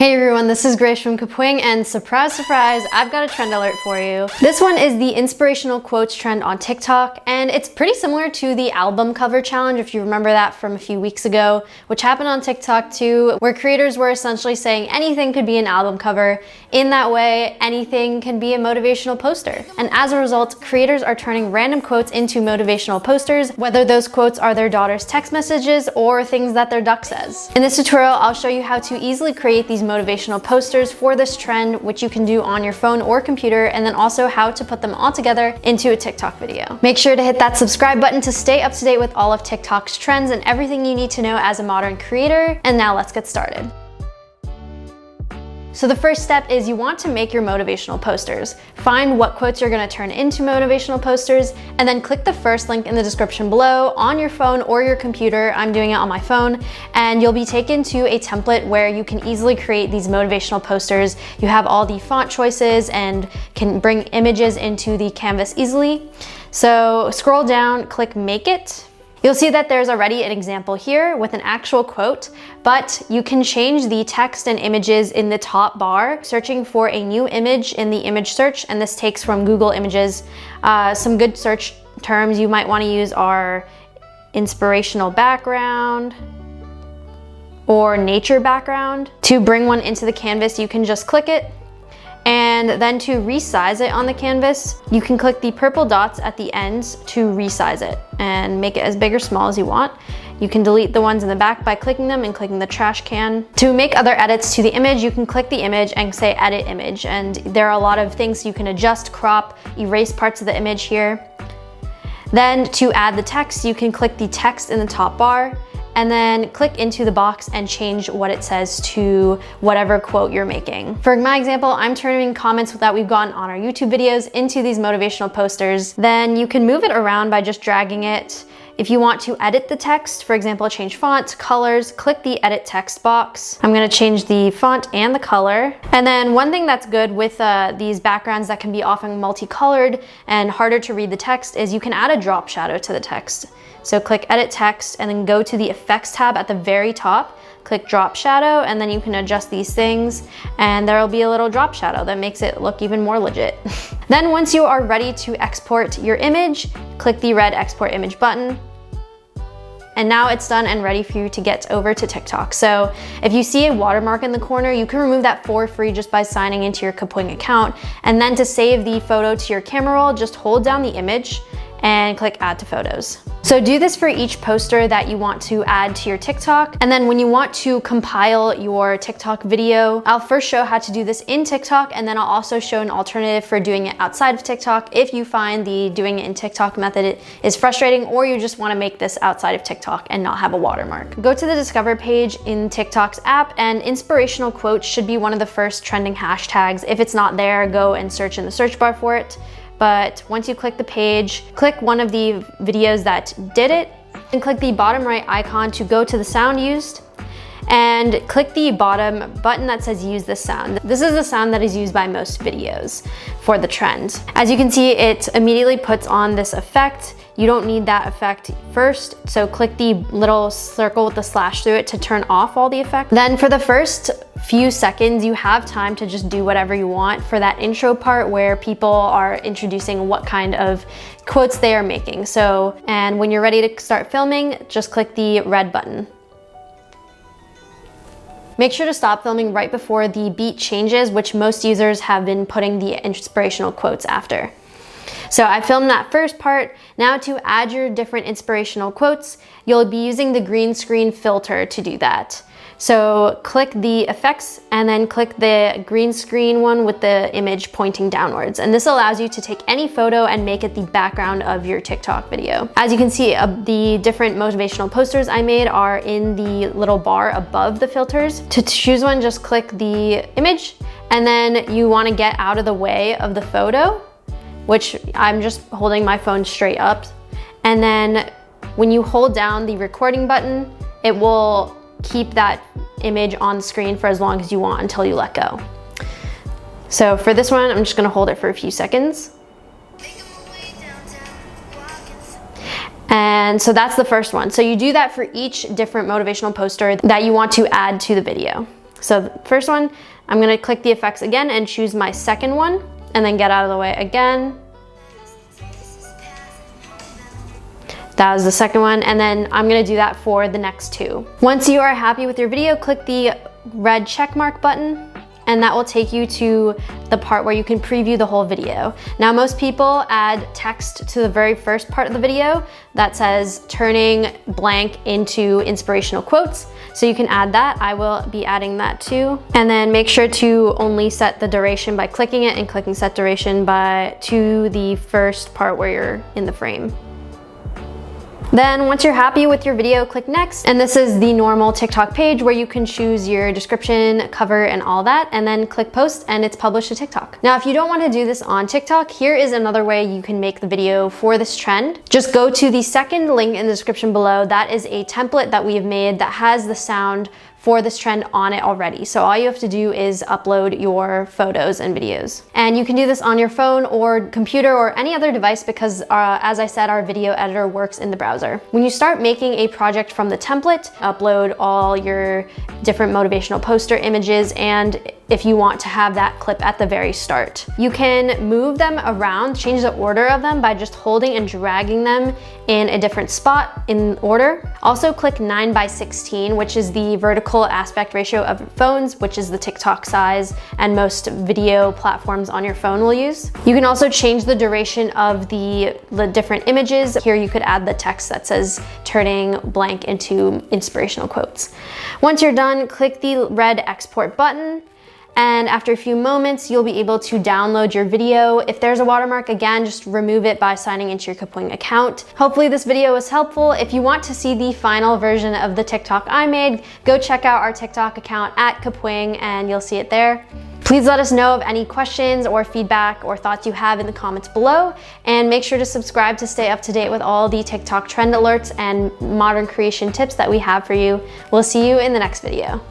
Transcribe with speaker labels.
Speaker 1: Hey everyone, this is Grace from Kapwing, and surprise, surprise, I've got a trend alert for you. This one is the inspirational quotes trend on TikTok, and it's pretty similar to the album cover challenge, if you remember that from a few weeks ago, which happened on TikTok too, where creators were essentially saying anything could be an album cover. In that way, anything can be a motivational poster. And as a result, creators are turning random quotes into motivational posters, whether those quotes are their daughter's text messages or things that their duck says. In this tutorial, I'll show you how to easily create these motivational posters for this trend, which you can do on your phone or computer, and then also how to put them all together into a TikTok video. Make sure to hit that subscribe button to stay up to date with all of TikTok's trends and everything you need to know as a modern creator. And now let's get started. So the first step is you want to make your motivational posters. Find what quotes you're going to turn into motivational posters, and then click the first link in the description below on your phone or your computer. I'm doing it on my phone, and you'll be taken to a template where you can easily create these motivational posters. You have all the font choices and can bring images into the canvas easily. So scroll down, click Make It. You'll see that there's already an example here with an actual quote, but you can change the text and images in the top bar, searching for a new image in the image search, and this takes from Google Images. Some good search terms you might want to use are inspirational background or nature background. To bring one into the canvas, you can just click it. And then to resize it on the canvas, you can click the purple dots at the ends to resize it and make it as big or small as you want. You can delete the ones in the back by clicking them and clicking the trash can. To make other edits to the image, you can click the image and say edit image. And there are a lot of things you can adjust, crop, erase parts of the image here. Then to add the text, you can click the text in the top bar and then click into the box and change what it says to whatever quote you're making. For my example, I'm turning comments that we've gotten on our YouTube videos into these motivational posters. Then you can move it around by just dragging it. If you want to edit the text, for example, change font, colors, click the edit text box. I'm gonna change the font and the color. And then one thing that's good with these backgrounds that can be often multicolored and harder to read the text is you can add a drop shadow to the text. So click edit text and then go to the effects tab at the very top, click drop shadow, and then you can adjust these things and there'll be a little drop shadow that makes it look even more legit. Then once you are ready to export your image, click the red export image button. And now it's done and ready for you to get over to TikTok. So if you see a watermark in the corner, you can remove that for free just by signing into your Kapwing account. And then to save the photo to your camera roll, just hold down the image and click add to photos. So do this for each poster that you want to add to your TikTok. And then when you want to compile your TikTok video, I'll first show how to do this in TikTok, and then I'll also show an alternative for doing it outside of TikTok if you find the doing it in TikTok method is frustrating, or you just want to make this outside of TikTok and not have a watermark. Go to the Discover page in TikTok's app, and inspirational quotes should be one of the first trending hashtags. If it's not there, go and search in the search bar for it. But once you click the page, click one of the videos that did it, and click the bottom right icon to go to the sound used, and click the bottom button that says use this sound. This is the sound that is used by most videos for the trend. As you can see, it immediately puts on this effect. You don't need that effect first, so click the little circle with the slash through it to turn off all the effect. Then for the first few seconds, you have time to just do whatever you want for that intro part where people are introducing what kind of quotes they are making. So, and when you're ready to start filming, just click the red button. Make sure to stop filming right before the beat changes, which most users have been putting the inspirational quotes after. So I filmed that first part. Now to add your different inspirational quotes, you'll be using the green screen filter to do that. So click the effects and then click the green screen one with the image pointing downwards. And this allows you to take any photo and make it the background of your TikTok video. As you can see, the different motivational posters I made are in the little bar above the filters. To choose one, just click the image, and then you want to get out of the way of the photo, which I'm just holding my phone straight up. And then when you hold down the recording button, it will keep that image on the screen for as long as you want until you let go. So for this one, I'm just gonna hold it for a few seconds. And so that's the first one. So you do that for each different motivational poster that you want to add to the video. So the first one, I'm gonna click the effects again and choose my second one, and then get out of the way again. That was the second one, and then I'm gonna do that for the next two. Once you are happy with your video, click the red check mark button, and that will take you to the part where you can preview the whole video. Now, most people add text to the very first part of the video that says turning blank into inspirational quotes. So you can add that. I will be adding that too. And then make sure to only set the duration by clicking it and clicking set duration to the first part where you're in the frame. Then once you're happy with your video, click next. And this is the normal TikTok page where you can choose your description, cover, and all that, and then click post and it's published to TikTok. Now, if you don't want to do this on TikTok, here is another way you can make the video for this trend. Just go to the second link in the description below. That is a template that we have made that has the sound for this trend on it already. So all you have to do is upload your photos and videos. And you can do this on your phone or computer or any other device because as I said, our video editor works in the browser. When you start making a project from the template, upload all your different motivational poster images, and if you want to have that clip at the very start. You can move them around, change the order of them by just holding and dragging them in a different spot in order. Also click 9:16, which is the vertical aspect ratio of phones, which is the TikTok size and most video platforms on your phone will use. You can also change the duration of the different images. Here you could add the text that says turning blank into inspirational quotes. Once you're done, click the red export button. And after a few moments, you'll be able to download your video. If there's a watermark, again, just remove it by signing into your Kapwing account. Hopefully this video was helpful. If you want to see the final version of the TikTok I made, go check out our TikTok account at Kapwing and you'll see it there. Please let us know of any questions or feedback or thoughts you have in the comments below, and make sure to subscribe to stay up to date with all the TikTok trend alerts and modern creation tips that we have for you. We'll see you in the next video.